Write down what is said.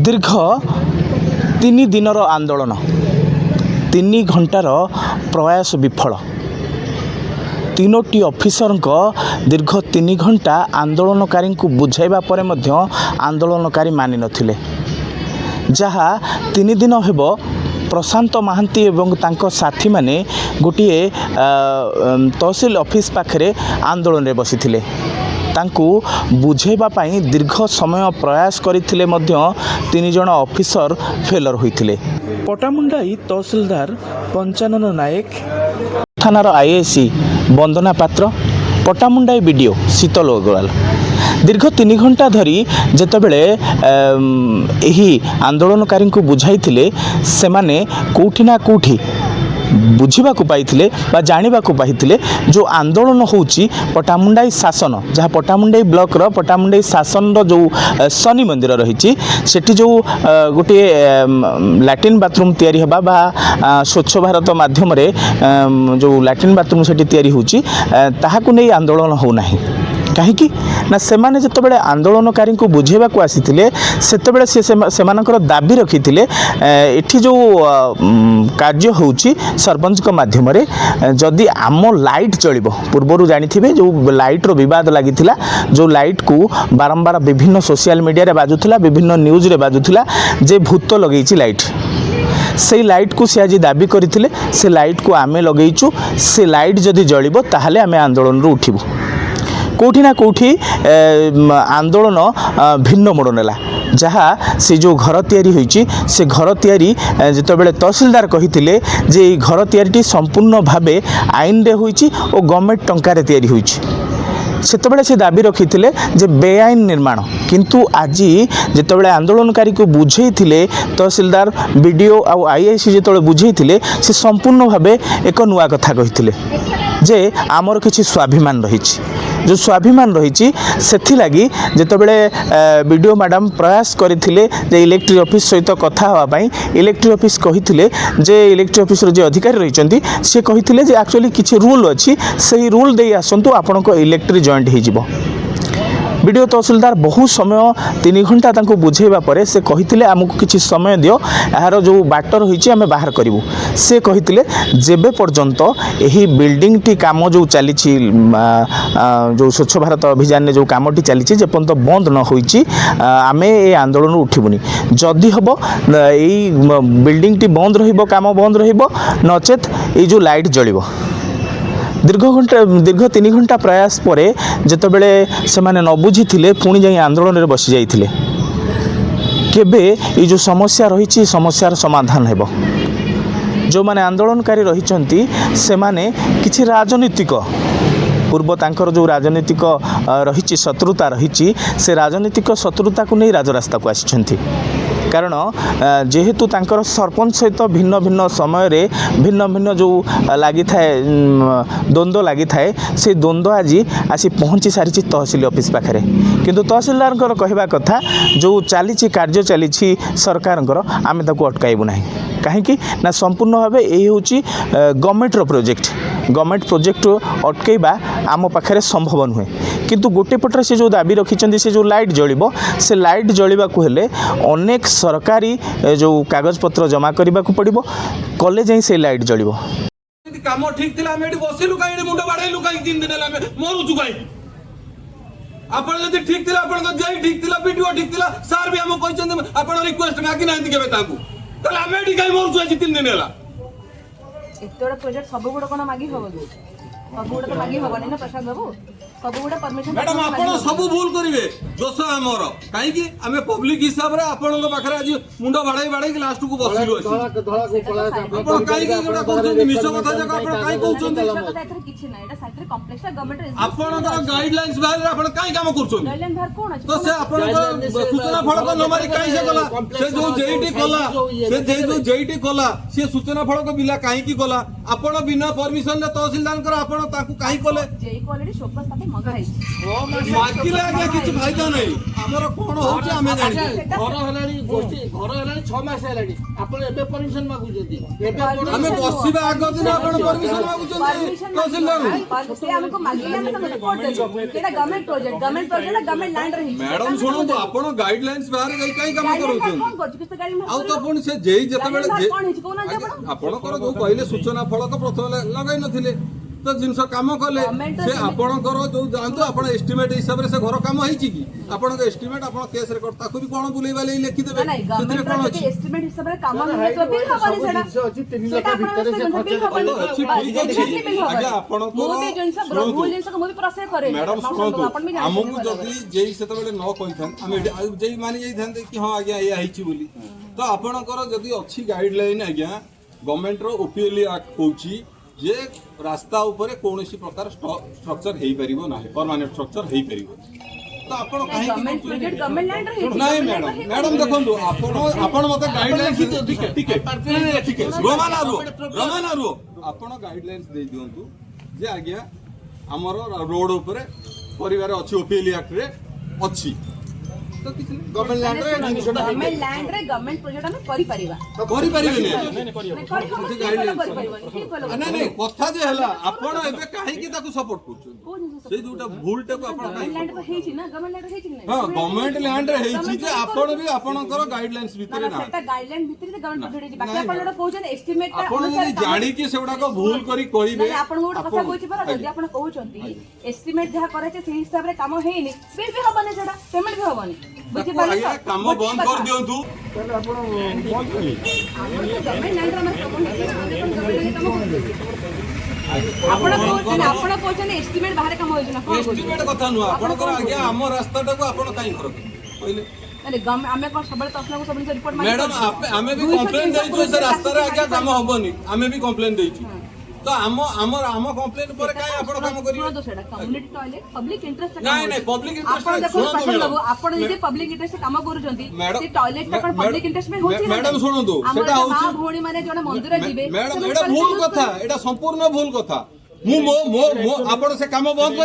दीर्घ 3 दिनर आंदोलन 3 घंटार प्रयास विफल। तीनोटी ऑफिसर दीर्घ 3 घंटा आंदोलनकारी को बुझाइबा परे मध्य आंदोलनकारी मानि नथिले। जहा 3 दिन हेब प्रशांत महांती एवं तांको साथी माने गोटे तहसील ऑफिस पाखरे आंदोलन रे बसिथिले। तांको बुझाइबा पाई दीर्घ समय प्रयास करथिले मध्य 3 जण ऑफिसर फेलर होइथिले। पटामुंडाई तहसीलदार पंचानन नायक, थानार आईएसी वंदना पात्र, पटामुंडाई बीडीओ शीतल अग्रवाल दीर्घ 3 घंटा धरी जेतेबेले एही आंदोलनकारी को बुझाइथिले सेमाने कोठी ना कोठी बुझा पाइथिले बा जानिबा को पाइथिले जो आंदोलन होउची पटामुंडाई शासन, जहाँ पटामुंडाई ब्लॉक रो पटामुंडाई शासन रो जो शनि मंदिर रही सेठी जो गोटे लैट्रिन बाथरूम तैयारी हबा बा स्वच्छ भारत माध्यम रे जो लैट्रिन बाथरूम सेठी तैयारी होउची ताहाकु नै आंदोलन हो नाही। कहीं ना सेमाने जितेबाला आंदोलनकारी को बुझेबा को आसीथिले सेतेबेले सेमानकर दाबी रखिथिले एठी जो कार्य होउची सरपंच को माध्यम रे जदि आम लाइट चलिबो। पूर्वरु जानिथिबे जो लाइट रो विवाद लागिथिला, जो लाइट को बारंबार विभिन्न सोशल मीडिया रे बाजुथिला, विभिन्न न्यूज रे बाजुथिला जे भूत लगेइची लाइट। से लाइट को सी आज दाबी करथिले, से लाइट को आमे लगेइचु, से लाइट जदि जलिबो ताहले आमे आंदोलन रो उठिबो। कोठी ना कोठी आंदोलन भिन्न मोड़ नेला। जहाँ से जो घर तैयारी होइची से घर तैयारी जितेबाला तहसीलदार कहिथिले जे घर तैयारी संपूर्ण भावे आईन रे होइची और गवर्नमेंट टंकार तैयारी होइची। सेतेबेले से दाबी रखिथिले जे बेआईन निर्माण, किंतु आज जितेबाला आंदोलनकारी को बुझेइथिले तहसीलदार बीडीओ आ आईआईसी जितेबाला बुझेइथिले से संपूर्ण भावे एक नुआ कथा कहिथिले जे आमर किछि स्वाभिमान रहिछि। जो स्वाभिमान रही से लगी जितेबाला बीडीओ मैडम प्रयास करथिले जे इलेक्ट्रिक ऑफिस सहित कथा होगापाई, इलेक्ट्रिक ऑफिस कहिथिले जे इलेक्ट्रिक ऑफिस जो अधिकारी रही सी कहिथिले जे एक्चुअली किछि रूल अच्छी से रूल दे आसंतु आपनक इलेक्ट्रिक जॉइंट हो। बीडीओ तहसीलदार बहु समय 3 घंटा तांको बुझेबा परे से कहिथिले आमको किछि समय दियो, यार जो बाट रही आम बाहर करूँ। से कहिथिले जेबे पर्यंत एही बिल्डिंग टी काम जो चली जो स्वच्छ भारत अभियान जो कामटी चली जेपर्यंत बंद न होइची आमे ए आंदोलन उठिबुनी। जदि हबो एई बिल्डिंग टी बंद रहिबो, काम बंद रहिबो, नचेत ए जो लाइट जलिबो। दीर्घ 3 घंटा प्रयास परे जेतेबेले सेमाने न बुझिथिले पुणी जाई आंदोलन रे बसि जाइथिले। केबे ए जो समस्या रही समस्यार समाधान हेबो। जो माने आंदोलनकारी रहिचंती सेमाने किछि राजनीतिक पूर्व तांकर जो राजनीतिक रही शत्रुता रही से राजनीतिक शत्रुता को नहीं राजरास्ता को आसिछंती। कारण जेहेतु तांकर सरपंच सहित भिन्न भिन्न समय रे भिन्न भिन्न जो लगी थाए द्वंद्व लगी थाए से द्वंद्व आज आसी पहुँची सारी तहसील ऑफिस पाखे। किंतु तहसीलदार कहवा कथा जो चली कार्य चली सरकार आम अटकाइबू ना। कहीं ना संपूर्ण भाव यही हूँ गवर्नमेंट प्रोजेक्ट। गवर्नमेंट प्रोजेक्ट अटकैबा आम पाखे संभव नुहे। किंतु गोटे पटरे से जो दाबी रखिंट से जो लाइट जलिबो से लाइट जलिबा को हेले अनेक सरकारी जो कागज पत्र जमा करने को पड़ो कले जाई से लाइट जलिबो। काम ठीक थिला हम एठी बसिलु काई मुंड बाडैलु काई 3 दिन हेला मरुचु काई। आपण जदी ठीक थिला आपण जई ठीक थिला वीडियो ठीक थिला सर भी हम कहचंद आपण रिक्वेस्ट मागी नांती केबे ताकू तले हम एठी काई मरुचु आज 3 दिन हेला। एतोडा प्रोजेक्ट सब गुड कोन मागी होबो सब गुड तो मागी होबनी ना प्रसाद बाबू सब गुड परमिशन मैडम आपण सब भूल करिवे दोष हमर काई कि हमें पब्लिक हिसाब रे आपण को पाखरे आज मुंड बाडै लास्ट को बसिलु अछि धळा को पळा आपण काई कि एटा कहउछन मिस कथा जका आपण काई कहउछन एतरे किछि ना एटा साइट्रे कॉम्प्लेक्स गवर्नमेंट आपण गाइडलाइंस बाहर आपण काई काम करछन गाइडलाइन बाहर कोन अछि तो से आपण सूचना फलक न मारी काई से गला से जो जेईटी कला से जो जेईटी कला से सूचना फलक बिला काई कि गला आपण बिना परमिशन ले तहसीलदार कर आपण ताकू काहे कोले जेई क्वालिटी शोकस ताके मगा ହେଇଛି मागिले आगे किछ फायदा नहीं हमर कोन होचे हमें जानि घर हेलानी गोष्ठी घर हेलानी 6 मास हेलानी आपण एबे परमिशन मागु जदी एबे हमें बसिबा आगो दिन आपण परमिशन मागु छथि तहसीलदार से हमको मागिले हम तुम रिपोर्ट देबो केटा गवर्नमेंट प्रोजेक्ट गवर्नमेंट लैंड रही मैडम सुनो तो आपण गाइडलाइंस बाहर गई काई काम करू कौन करछ किस गाड़ी में आउ तो पुणी से जेई जेतेबेले कौन हिच कोना जे आपणकर जो कहले सूचना फलक प्रथम लगाई नथिले तो जिनस काम कले से आपणकर जो जानतो आपण एस्टिमेट हिसाब रे से घर काम होईची की आपण के एस्टिमेट आपण केस रेकॉर्ड ताकू भी कोन बुलेई वाले लिखि देबे नहीं गवर्नमेंट एस्टिमेट हिसाब रे काम नहीं तो बिल हबनी सेडा अछि 3 लाख भीतर से खर्च आगे आपणकर भूल जिनस को भी प्रोसेस करे मैडम सुनतो हमकु जदी जेई सेतेबेले न कहिथन हम जेई मानि जाइथन कि हां आज्ञा ये आइची बोली तो आपणकर जदी अछि गाइडलाइन आज्ञा गवर्नमेंट रो ओपीएल एक्ट कहूची जे रास्ता ऊपर कोनोसी प्रकार स्ट्रक्चर हेई परिबो नाही परमानेंट स्ट्रक्चर हेई परिबो तो आपण काहे गवर्नमेंट प्रोजेक्ट गवर्नमेंट लैंड रही नहीं मैडम देखंतु आपण मते गाइडलाइंस ठीक है रोमाना रो आपण गाइडलाइंस दे दियंतु जे आज्ञा हमर रोड ऊपर परिवार अछि ओपीएल एक्ट रे अछि तो किछि गवर्नमेंट लैंड रे गवर्नमेंट प्रोजेक्ट हम करि परिबा करि परिबे नहीं नहीं कथा जे हला आपण एबे काहे की ताकू सपोर्ट करछु से जोटा भूलटा को आपण काहे लैंड तो हेछि ना गवर्नमेंट लैंड हेछि नहीं हां गवर्नमेंट लैंड रे हेछि जे आपण भी आपणकर गाइडलाइंस भितरे ना सेटा गाइडलाइन भितरे गवर्नमेंट प्रोजेक्ट हेछि बाकी आपण जोटा कहउछन एस्टिमेट आपण जदी जानि कि सेउडा को भूल करी कहिबे आपण गोटा कथा कहछि पर जदी आपण कहउछंती एस्टिमेट जहा करे छै सेही हिसाब रे काम हेइनी बिल भी हबने सेटा पेमेंट भी हबनी बुझि पाले काम बंद कर दियंतु पहले आपण बंद करी गवर्नमेंट लैंड रे हम आपण कहउछन एस्टिमेट बाहर काम होइछ ना एस्टिमेट कथा नु आपणकर आज्ञा हम रास्ताटा को आपण काई करबे पहिले अरे गम आमे को सबले तसना को सबले रिपोर्ट मार मैडम आमे भी कंप्लेंट देइछु से रास्ता रे आज्ञा काम होबनी आमे भी कंप्लेंट देइछु तो हम कंप्लेंट पर काई आपण काम करियो सुनो तो सेटा कम्युनिटी टॉयलेट पब्लिक इंटरेस्ट नहीं नहीं पब्लिक इंटरेस्ट आपण देखो पसंद लगो आपण जे पब्लिक इंटरेस्ट काम करूचंती से टॉयलेट का पब्लिक इंटरेस्ट में होची मैडम सुनो तो सेटा होची मां भोणी माने जोना मंदिर जिवे मैडम एटा भूल कथा एटा संपूर्ण भूल कथा मु आपण से काम बंद करे